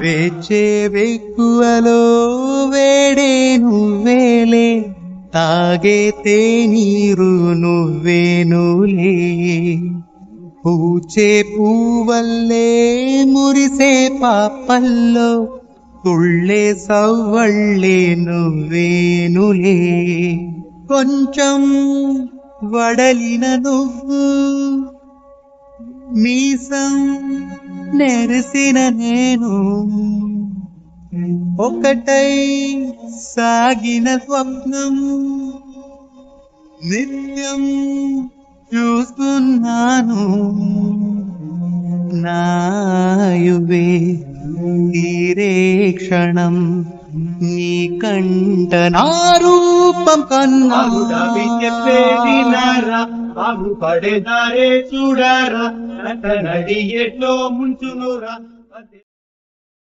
వేచే వెక్కువలో వేడే నువ్వేలే, తాగే నీరు నువ్వేనులే. పూచే పూవల్లే మురిసే పాపల్లో, తుళ్ళే సవ్వళ్ళే నువ్వేనులే. కొంచెం వడలిన నువ్వు, మీసం నెరసిన నేను, ఒకటై సాగిన స్వప్నం నిత్యం చూస్తున్నాను. నాయువే తీరే క్షణం, నీ కంట నా రూపం కన్నా చెప్పేదినారా, బాగు పడేదారే చూడారా, నడి ఎట్లో ముంచునురా.